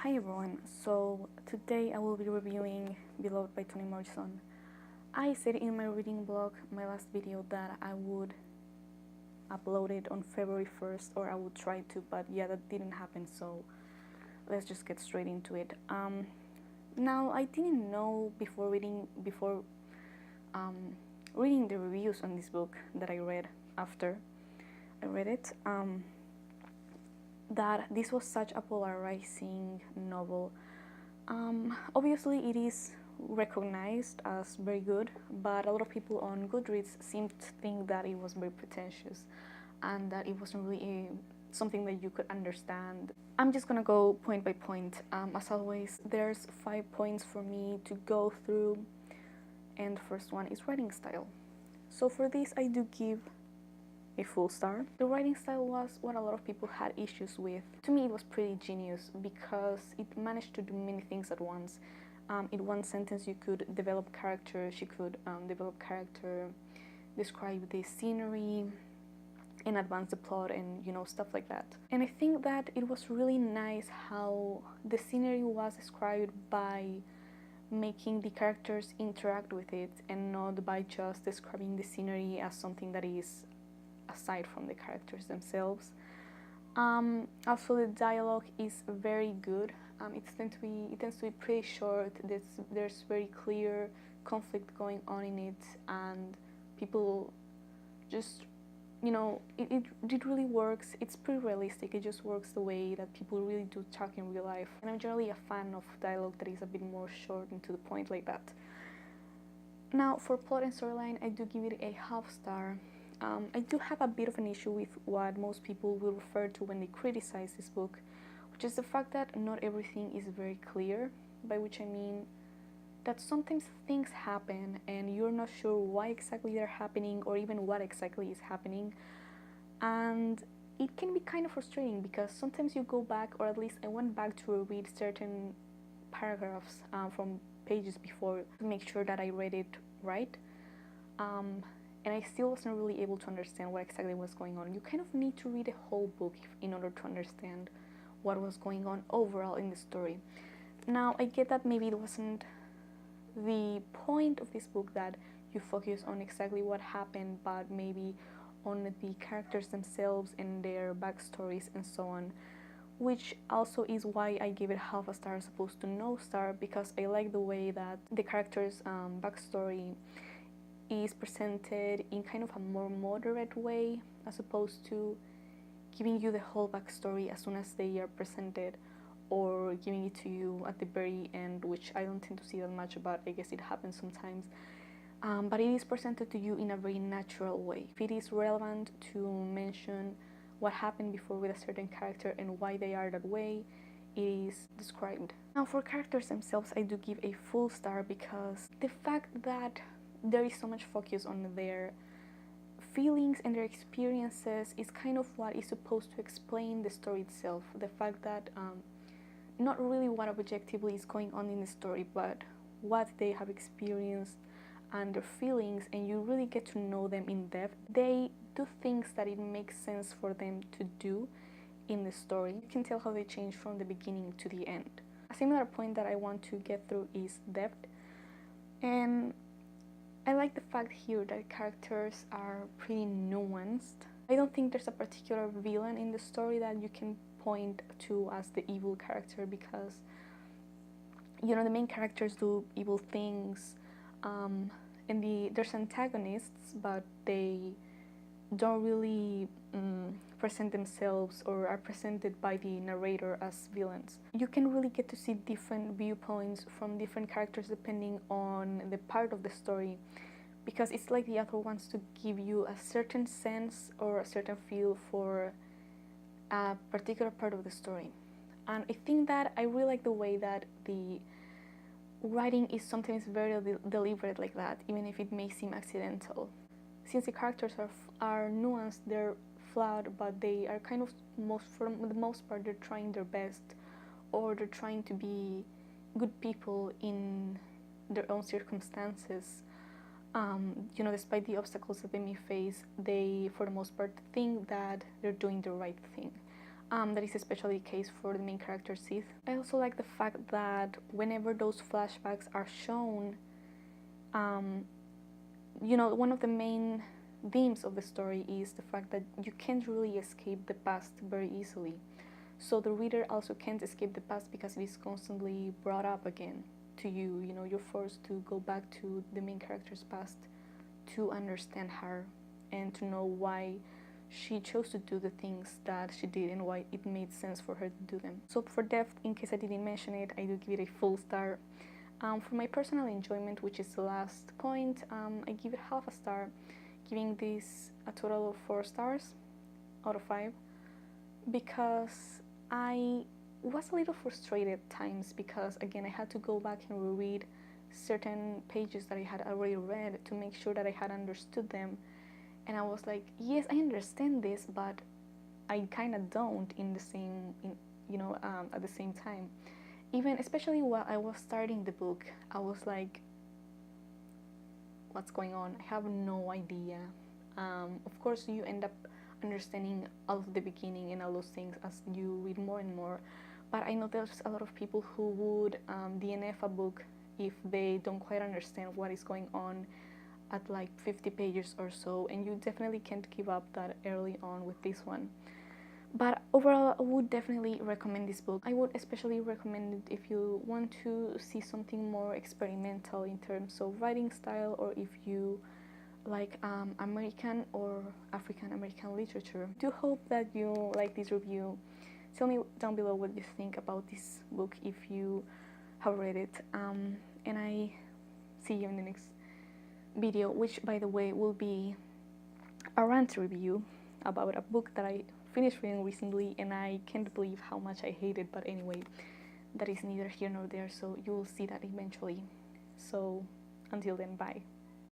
Hi everyone, so today I will be reviewing Beloved by Toni Morrison. I said in my reading blog, my last video, that I would upload it on February 1st, or I would try to, but yeah, that didn't happen, so let's just get straight into it. Now, I didn't know before reading the reviews on this book that I read after I read it, that this was such a polarizing novel. Obviously, it is recognized as very good, but a lot of people on Goodreads seem to think that it was very pretentious and that it wasn't really something that you could understand. I'm just gonna go point by point. As always, there's 5 points for me to go through, and the first one is writing style. So for this, I do give a full star. The writing style was what a lot of people had issues with. To me, it was pretty genius because it managed to do many things at once. In one sentence, you could develop characters, describe the scenery, and advance the plot, and stuff like that. And I think that it was really nice how the scenery was described by making the characters interact with it and not by just describing the scenery as something that is aside from the characters themselves. Also, the dialogue is very good. It tends to be pretty short. There's very clear conflict going on in it, and people just, it really works. It's pretty realistic. It just works the way that people really do talk in real life. And I'm generally a fan of dialogue that is a bit more short and to the point like that. Now, for plot and storyline, I do give it a half star. I do have a bit of an issue with what most people will refer to when they criticize this book, which is the fact that not everything is very clear, by which I mean that sometimes things happen and you're not sure why exactly they're happening or even what exactly is happening, and it can be kind of frustrating because sometimes you go back, or at least I went back to read certain paragraphs from pages before to make sure that I read it right. And I still wasn't really able to understand what exactly was going on. You kind of need to read the whole book in order to understand what was going on overall in the story. Now, I get that maybe it wasn't the point of this book that you focus on exactly what happened, but maybe on the characters themselves and their backstories and so on, which also is why I give it half a star as opposed to no star, because I like the way that the characters' backstory is presented in kind of a more moderate way, as opposed to giving you the whole backstory as soon as they are presented, or giving it to you at the very end, which I don't tend to see that much, but I guess it happens sometimes. But it is presented to you in a very natural way. If it is relevant to mention what happened before with a certain character and why they are that way, it is described. Now, for characters themselves, I do give a full star because the fact that there is so much focus on their feelings and their experiences is kind of what is supposed to explain the story itself. The fact that not really what objectively is going on in the story, but what they have experienced and their feelings, and you really get to know them in depth. They do things that it makes sense for them to do in the story. You can tell how they change from the beginning to the end. A similar point that I want to get through is depth, and I like the fact here that characters are pretty nuanced. I don't think there's a particular villain in the story that you can point to as the evil character, because the main characters do evil things, and there's antagonists, but they don't really present themselves or are presented by the narrator as villains. You can really get to see different viewpoints from different characters depending on the part of the story, because it's like the author wants to give you a certain sense or a certain feel for a particular part of the story. And I think that I really like the way that the writing is sometimes very deliberate like that, even if it may seem accidental. Since the characters are nuanced, they're flawed, but they are kind of, for the most part, they're trying their best, or they're trying to be good people in their own circumstances. Despite the obstacles that they may face, they, for the most part, think that they're doing the right thing. That is especially the case for the main character Sith. I also like the fact that whenever those flashbacks are shown, one of the main themes of the story is the fact that you can't really escape the past very easily. So the reader also can't escape the past because it is constantly brought up again to you. You're forced to go back to the main character's past to understand her and to know why she chose to do the things that she did and why it made sense for her to do them. So for depth, in case I didn't mention it, I do give it a full star. For my personal enjoyment, which is the last point, I give it half a star, giving this a total of 4 stars out of 5, because I was a little frustrated at times because, again, I had to go back and reread certain pages that I had already read to make sure that I had understood them. And I was like, yes, I understand this, but I kind of don't at the same time. Even, especially while I was starting the book, I was like, what's going on? I have no idea. Of course, you end up understanding all of the beginning and all those things as you read more and more. But I know there's a lot of people who would DNF a book if they don't quite understand what is going on at like 50 pages or so, and you definitely can't give up that early on with this one. But overall, I would definitely recommend this book. I would especially recommend it if you want to see something more experimental in terms of writing style, or if you like American or African American literature. I do hope that you like this review. Tell me down below what you think about this book if you have read it. And I see you in the next video, which by the way will be a rant review about a book that I finished reading recently and I can't believe how much I hate it, but anyway, that is neither here nor there, so you will see that eventually. So until then, bye.